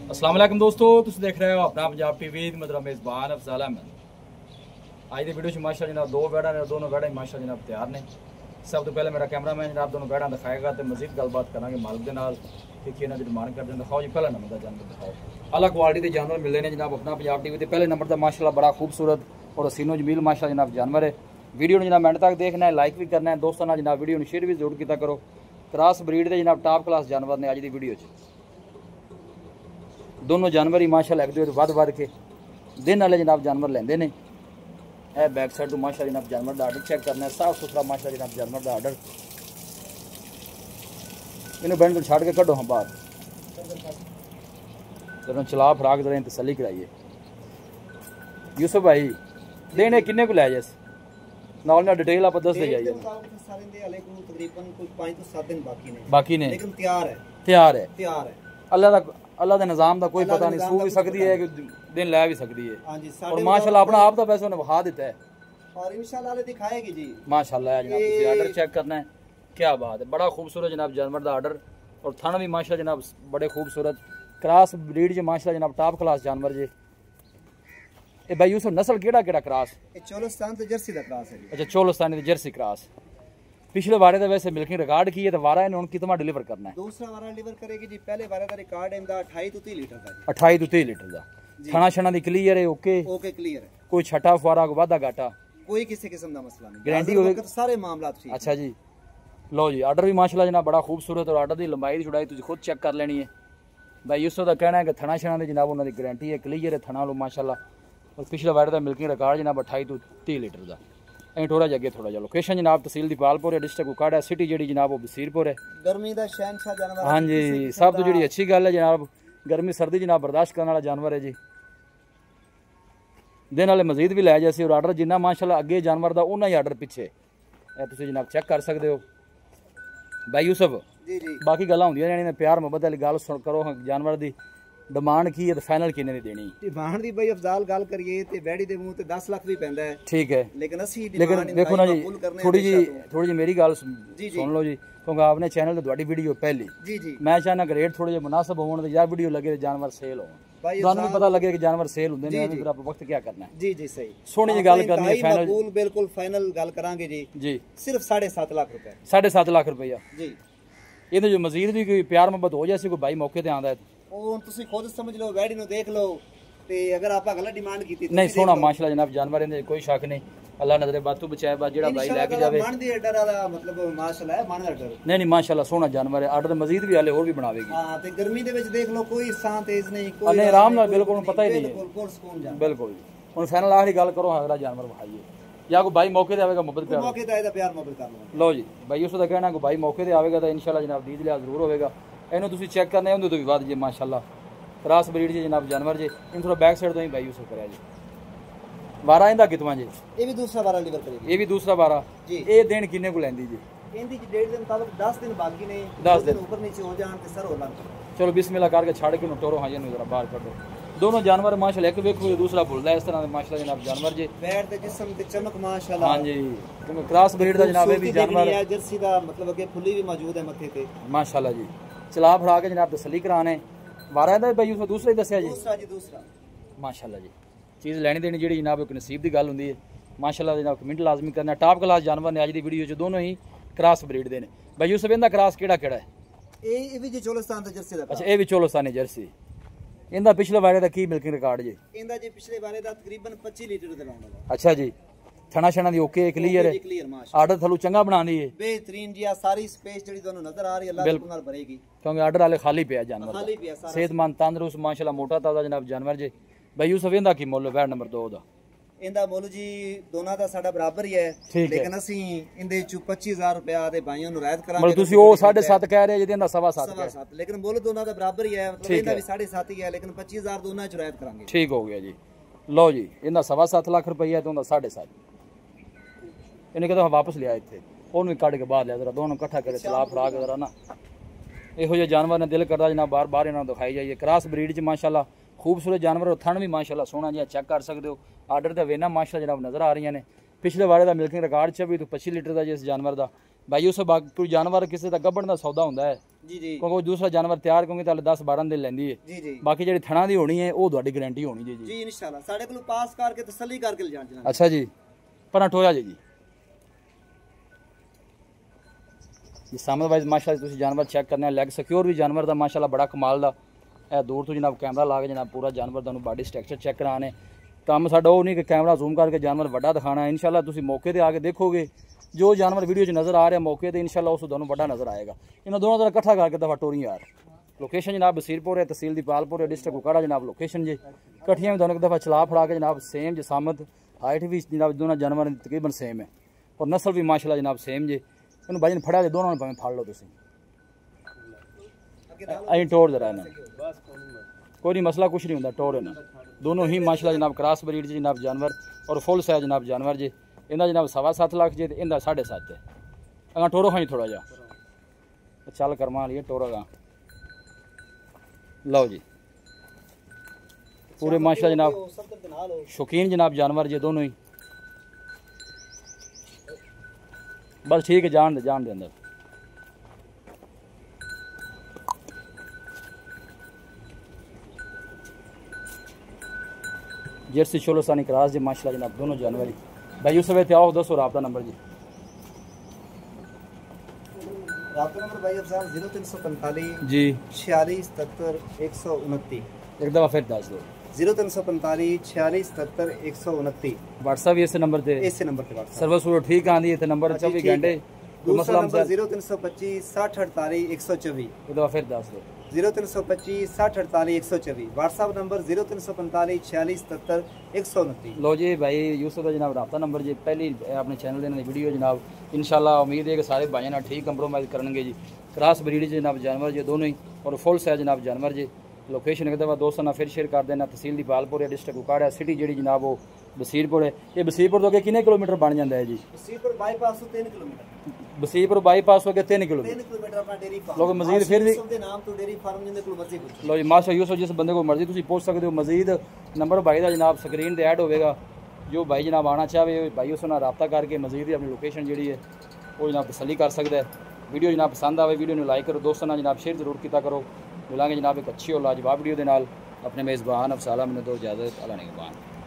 अस्सलाम वालेकुम दोस्तों, तुम देख रहे हो अपना पंजाब टीवी। मेरा मेज़बान अफजाल अहमद। आज की वीडियो माशा जनाब दो बैड़ा ने, दोनों बैड़ा माशा जनाब तैयार ने। सब तो पहले मेरा कैमरामैन जनाब दोनों बैड़ा दिखाएगा तो मजीद गलबात करेंगे मालिक के नाल कि इन्होंने डिमांड करते हैं। दिखाओ जी पहला नंबर का जानवर दिखाओ। अलग क्वालिटी के जानवर मिलते हैं जनाब अपना पंजाब टीवी। पहले नंबर का माशाल्लाह बड़ा खूबसूरत और हसीनो जमील माशा जनाब जानवर है। वीडियो जनाब एंड तक देखना है, लाइक भी करना है दोस्तों ना जनाब। वीडियो शेयर भी जरूर किया करो। क्रॉस ब्रीड के जनाब टॉप क्लास जानवर ने अज की वीडियो दोनों जानवर ही माशाल्लाह एक दूसरे वध वध के दिन वाले जनाब जानवर लेंदे ने। है बैक साइड तो माशाल्लाह जनाब जानवर का आर्डर चेक करना है, साफ सुथरा माशाल्लाह जनाब जानवर का आर्डर। इन्हें बैंड को छाड़ के कढ़ो हम बाहर जरा चला फराक जरा तसली कराइए। यूसुफ भाई देने किन्ने को लै जैस नाल ना डिटेल आप दस दे जाइए। तकरीबन कुछ 5 से 7 दिन बाकी ने लेकिन तैयार है। अल्लाह के निजाम का कोई पता नहीं, सू भी सकती है कि दिन लै भी सकती है। और माशाल्लाह अपना आप तो वैसे उन्हें वहा दिता है और इंशाल्लाह दिखाएगी जी माशाल्लाह। जनाब तुसी आर्डर चेक करना है, क्या बात है। बड़ा खूबसूरत जनाब जानवर का आर्डर और थाना भी माशाल्लाह जनाब बड़े खूबसूरत क्रॉस ब्रीड जे माशाल्लाह जनाब टॉप क्लास जानवर जे। ए भाई यूसुफ नस्ल केड़ा क्रॉस? ये चोलिस्तान ते जर्सी दा क्रॉस है जी। अच्छा चोलिस्तानी ते जर्सी क्रॉस। पिछले वारे तो वैसे मिल्किंग रिकॉर्ड की है तो वारा ने कितना डिलीवर करना है? दूसरा वारा डिलीवर करेगी जी। पहले वारे का रिकॉर्ड इंदा 28 तो 30 लीटर का जी। 28 तो 30 लीटर का खाना छना दी क्लियर है? ओके क्लियर है। कोई छठा फुआरा को वादा घाटा कोई किसी किस्म का मसला नहीं, गारंटी होगी सारे मामला ठीक। अच्छा जी लो जी आर्डर भी माशाल्लाह जनाब बड़ा खूबसूरत और आर्डर की लंबाई चौड़ाई तुम खुद चेक कर लेनी है। भाई यूसुफ का कहना है कि थना छना की जनाब उन्होंने गारंटी है, क्लियर है थना लो माशाल्लाह। और पिछले वारे का मिल्किंग रिकॉर्ड जनाब 28 तो 30 लीटर का। थोड़ा जगे थोड़ा जा लोकेशन जनाब तहसील दीपालपुर है, डिस्ट्रिक्ट कुकाड़ा, सिटी जी जनाब वो बसीरपुर है। गर्मी का शहनशाह जानवर हाँ जी सब तो जी अच्छी गल है जनाब। गर्मी सर्दी जनाब बर्दाश्त करने वाला जानवर है जी। दिन वाले मजीद भी लै जैसे और आर्डर जिन्ना माशाल्लाह अगे जानवर का उन्ना ही आर्डर पिछे तुम जनाब चेक कर सकते हो। भाई यूसुफ जी जी बाकी गल्लां होंदियां रहनियां, प्यार मुहब्बत वाली गल करो। जानवर की डिमांड की है तो फाइनल किन्ने दी देनी? डिमांड दी भाई अफजाल गल करिए ते बैड़ी दे मुंह ते 10 लाख भी पैंदा है। ठीक है लेकिन देखो ना जी थोड़ी जी मेरी गल सुन लो जी, क्योंकि आपने चैनल ते तुहाडी वीडियो पहली जी जी मैं चाहना कि रेट थोड़े जे मुनासिब होण ते यार वीडियो लगे जानवर सेल होण, ਤੁਹਾਨੂੰ ਵੀ ਪਤਾ ਲੱਗੇ कि जानवर सेल ਹੁੰਦੇ ਨੇ। ਫਿਰ ਆਪਾਂ वक्त क्या करना है? जी जी सही सोहनी जी गल करनी है फाइनल बिल्कुल फाइनल गल करांगे जी। जी सिर्फ 7.5 लाख रुपए 7.5 लाख रुपया जी। ਇਹਦੇ ਜੋ ਮਜ਼ੀਦ ਵੀ ਕੋਈ ਪਿਆਰ ਮੁਹੱਬਤ ਹੋ ਜਾਏ ਕੋਈ ਭਾਈ ਮੌਕੇ ਤੇ ਆਂਦਾ ਹੈ ਉਹ ਤੁਸੀਂ ਖੁਦ ਸਮਝ ਲਓ, ਵੈਡੀ ਨੂੰ ਦੇਖ ਲਓ ਤੇ ਅਗਰ ਆਪਾਂ ਗਲਤ ਡਿਮਾਂਡ ਕੀਤੀ ਨਹੀਂ ਸੋਹਣਾ ਮਾਸ਼ਾਅੱਲਾ ਜਨਾਬ जानवर ਇਹਦੇ ਕੋਈ ਸ਼ੱਕ ਨਹੀਂ। ਅੱਲਾਹ ਨਜ਼ਰੇ ਬਾਤੂ ਬਚਾਏ ਬਾ ਜਿਹੜਾ ਭਾਈ ਲੈ ਕੇ ਜਾਵੇ ਮਨ ਦੀ ਆਰਡਰ ਵਾਲਾ ਮਤਲਬ ਮਾਸ਼ਾਅੱਲਾ ਹੈ ਮਨ ਦਾ ਆਰਡਰ। ਨਹੀਂ ਮਾਸ਼ਾਅੱਲਾ ਸੋਹਣਾ जानवर ਹੈ। ਆਰਡਰ ਮਜ਼ੀਦ ਵੀ ਹਾਲੇ ਹੋਰ ਵੀ ਬਣਾਵੇਗੀ। ਹਾਂ ਤੇ ਗਰਮੀ ਦੇ ਵਿੱਚ ਦੇਖ ਲਓ ਕੋਈ ਸਾਂ ਤੇਜ਼ ਨਹੀਂ, ਕੋਈ ਨਹੀਂ ਆਰਾਮ ਨਾਲ ਬਿਲਕੁਲ ਪਤਾ ਹੀ ਨਹੀਂ ਹੈ ਬਿਲਕੁਲ ਸਕੂਨ ਜਾ ਬਿਲਕੁਲ। ਹੁਣ ਫਾਈਨਲ ਆਖਰੀ ਗੱਲ ਕਰੋ ਅਗਲਾ जानवर ਵਿਖਾਈਏ या कोई भाई मौके पे आवेगा मुहब्बत प्यार मौके पे आएगा प्यार मोहब्बत कर लो। लो जी भाई उसका कहना कोई भाई मौके पे आवेगा तो इंशाल्लाह जनाब दीद लिहाज जरूर होगा। इन्हों तुम चेक करना है तो भी बाद जी माशाल्लाह क्रॉस ब्रीड जी जनाब जानवर जी। इन थोड़ा बैक साइड तो ही भाई यूसुफ कराया जी। वारा इंदा कितना जी? ये भी दूसरा वारा डिलीवर करेगी। ये भी दूसरा वारा जी। ये दिन किन्ने को लैंदी जी? इनदी डेट के मुताबिक 10 दिन बाकी ने, 10 दिन ऊपर नीचे हो जान ते सर हो लग। चलो बिस्मिल्लाह करके छाड़ के टोरो हाँ जी जरा बाहर कर दो। दोनों जानवर माशाल्लाह एक वेखो दूसरा भूलदा है इस तरह माशाल्लाह जनाब जानवर जी। पैर ते जिस्म ते चमक माशाल्लाह। हां जी क्योंकि क्रॉस ब्रीड दा जनाब ये भी जानवर है जर्सी दा मतलब अगे फुली भी मौजूद है मथे पे माशाल्लाह जी। चला फड़ा के जनाब तसली कराने वारा दा भाई उस दूसरा ही दसया जी। दूसरा माशाल्लाह जी चीज़ लैनी देनी जी जनाब एक नसीब की गल होंदी है माशाल्लाह जनाब। कमेंट लाजमी करना। टॉप क्लास जानवर ने अज की वीडियो च दोनों ही क्रॉस ब्रीड दे ने। भाई यूसुफ इंदा क्रॉस केड़ा है? ये भी जी चोलिस्तान ते जर्सी दा। अच्छा ये भी चोलिस्तानी जर्सी। इंदा पिछले वारे दा की मिल्किंग रिकॉर्ड जी? इंदा जी पिछले वारे दा तकरीबन 25 लीटर दे लाउंदा। अच्छा जी थना छना दी ओके क्लियर है? क्लियर माशाल्लाह। आर्डर थलू चंगा बनानी है बेहतरीन जी। सारी स्पेस जेडी ਤੁਹਾਨੂੰ नजर आ रही है अल्लाह सुबहान भरेगी क्योंकि आर्डर वाले खाली पिया जानवर खाली पिया सारा सेहतमंद तंदुरुस्त माशाल्लाह मोटा ताजा जनाब जानवर जी। भाई यूसुफ इंदा की मुੱਲ वैट नंबर 2 दा? इंदा मुੱਲ जी दोनों ਦਾ ਸਾਡਾ ਬਰਾਬਰ ਹੀ ਹੈ लेकिन ਅਸੀਂ इंदे ਚ 25000 ਰੁਪਿਆ ਦੇ ਭਾਈਆਂ ਨੂੰ ਰਾਇਤ ਕਰਾਂਗੇ। मतलब ਤੁਸੀਂ ਉਹ 7.5 ਕਹਿ ਰਹੇ ਜਿਹਦੇ ਦਾ 7.5 लेकिन मुੱਲ दोनों ਦਾ ਬਰਾਬਰ ਹੀ ਹੈ मतलब ਇਹਦਾ ਵੀ 7.5 ਹੀ ਹੈ लेकिन 25000 ਦੋਨਾਂ ਚ ਰਾਇਤ ਕਰਾਂਗੇ। ठीक हो गया जी। लो जी ਇਹਦਾ 7.5 ਲੱਖ ਰੁਪਈਆ ਤੇ ਉਹਦਾ 7.5 ਇਹਨੇ ਕਹਿੰਦਾ ਵਾਪਸ ਲਿਆ ਇੱਥੇ ਉਹਨੂੰ ਕੱਢ ਕੇ ਬਾਹਰ ਲਿਆ ਜਰਾ ਦੋਨੋਂ ਇਕੱਠਾ ਕਰੇ ਚਲਾ ਫਰਾ ਕੇ ਜਰਾ ਨਾ ਇਹੋ ਜਿਹੇ ਜਾਨਵਰ ਨੇ ਦਿਲ ਕਰਦਾ ਜਨਾਬ ਬਾਰ ਬਾਰ ਇਹਨਾਂ ਨੂੰ ਦਿਖਾਈ ਜਾਈਏ। क्रॉस ब्रीड च माशाल्लाह खूबसूरत जानवर और थन भी माशाल्लाह सोहना जी चेक कर सकते हो। आर्डर तो वेना माशाल्लाह जनाब नज़र आ रही ने। पिछले वारे का मिल्किंग रिकॉर्ड 26 तो 25 लीटर का जिस जानवर का भाई उस कोई जानवर किसी का गब्बण का सौदा होंदा है जी जी क्योंकि दूसरा जानवर तैयार क्योंकि ताले 10-12 दिन लैंदी है जी जी बाकी ਜਿਹੜੀ ਥਣਾ ਦੀ ਹੋਣੀ ਹੈ ਉਹ ਤੁਹਾਡੀ ਗਾਰੰਟੀ ਹੋਣੀ ਜੀ जी इंशाल्लाह साडे कोल पास करके तसल्ली करके ले जान जनाब अच्छा जी पर ठोया जी ये सामने वाइज माशाल्लाह ਤੁਸੀਂ ਜਾਨਵਰ ਚੈੱਕ ਕਰਨਾ ਲੈਗ ਸਿਕਿਉਰ ਵੀ ਜਾਨਵਰ ਦਾ ਮਾਸ਼ਾਅੱਲਾ ਬੜਾ ਕਮਾਲ ਦਾ ਇਹ ਦੂਰ ਤੋਂ ਜਨਾਬ ਕੈਮਰਾ ਲਾ ਕੇ ਜਨਾਬ ਪੂਰਾ ਜਾਨਵਰ ਤੁਹਾਨੂੰ ਬਾਡੀ ਸਟਰਕਚਰ ਚੈੱਕ ਕਰਾਣੇ ਕੰਮ ਸਾਡਾ ਉਹ ਨਹੀਂ ਕਿ ਕੈਮਰਾ ਜ਼ੂਮ ਕਰਕੇ ਜਾਨਵਰ ਵੱਡਾ ਦਿਖਾਣਾ ਹੈ ਇਨਸ਼ਾਅੱਲਾ ਤੁਸੀਂ ਮੌਕੇ ਤੇ ਆ ਕੇ ਦੇਖੋਗੇ जो जानवर वीडियो च नज़र आ रहा है मौके पर इंशाल्लाह उस दोनों बड़ा नज़र आएगा इन्होंने दोनों तरह इकट्ठा करके दफा टोरी यार लोकेशन जनाब बसीरपुर है तहसील दीपालपुर है डिस्ट्रिक्ट कुकाड़ा जनाब लोकेशन जी कट्ठियाँ भी दोनों एक दफ़ा चला फड़ा के जनाब सेम जसामत हाइट भी जनाब दोनों जानवर तकरीबन सेम है और नस्ल भी माशाल्लाह जनाब सेम जी इन भाई ने फड़ा के दोनों भावें फड़ लो तुम अं टोर जरा ना कोई नहीं मसला कुछ नहीं होंगे टोर है ना दोनों ही माशाल्लाह जनाब क्रॉस ब्रीड जनाब जानवर और फुल साइज जनाब जानवर जी इन्हें जनाब 7.25 लाख जी इनका 7.5 है अगर टोरो खाई थोड़ा जा चल करमा लिए टोरो का लो जी पूरे माशाल्लाह जनाब शौकीन जनाब जानवर जी दोनों ही बस ठीक है जान दे अंदर जर्सी चोलोसानी क्रॉस जी माशाल्लाह जनाब दोनों जानवर ही भाई यूसुफ आओ दोस्तों रब्ता नंबर जी रब्ता नंबर भाई अफजाल 0345 जी 46 77 129 एक दफ़ा फिर दस दो 0345 46 77 129 व्हाट्सएप इस नंबर पे व्हाट्सएप सर्विस वो ठीक आंदी है नंबर 24 घंटे दूसरा नंबर 0325 60 48 124 एक दफ़ा फिर दस दो 0325 60 48 124 व्हाट्सएप नंबर 0345 46 77 129 लो जी भाई यूसुफ का जनाब रब्ता नंबर जी पहली अपने चैनल देने वीडियो जनाब इंशाल्लाह उम्मीद है कि सारे भाई ना ठीक कंप्रोमाइज़ करेंगे जी क्रॉस ब्रीड जनाब जानवर जी दोनों ही और फुल साइज जनाब जानवर जी लोकेशन एक दफ़ा दोस्तों ना फिर शेयर कर देना तहसील दीपालपुर है डिस्ट्रिक्ट कुकाड़ा सिटी जी जनाब वो बसीरपुर है ये बसीरपुर तो अगे कितने किलोमीटर बन जाता है जी बसीरपुर बाईपास तो 3 किलोमीटर बसीरपुर बाईपास हो गया 3 किलोमीटर अपना डेयरी फार्म लोग मजीद फिर भी दे नाम तो डेयरी फार्म जिंदे कोल मर्जी पूछ लो जी माशा यूसुफ जिस बंदे को मर्जी तुम पूछ सकते हो मजीद नंबर भाई का जनाब स्क्रीन पर ऐड होगा जो भाई जनाब आना चाहे भाई उस रब्ता करके मजीद अपनी लोकेशन जी है वो जनाब तसली कर सकता है वीडियो जनाब पसंद आए वीडियो लाइक करो दोस्तों ना जनाब शेयर जरूर किया करो मिलांगे जनाब एक अच्छी और लाजवाब वीडियो के नाल अपने मेज़बान अफसाला मैंने दो इजाज़त अल्लाह ने